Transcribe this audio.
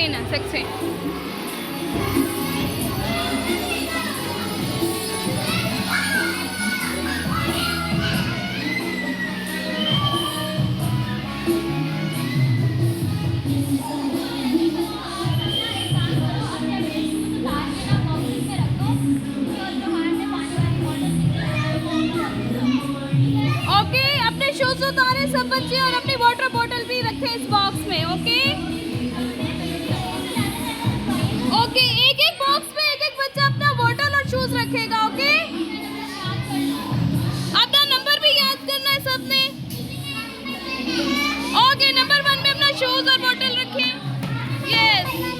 16 है 16। ओके, अपने शूज उतारे सब बच्चे और अपनी वाटर बोतल भी रखे इस बॉक्स में। ओके ओके, एक एक बॉक्स में एक एक बच्चा अपना बोतल और शूज रखेगा। ओके, अपना नंबर भी याद करना है सबने। ओके, नंबर 1 में अपना शूज और बोतल रखें। यस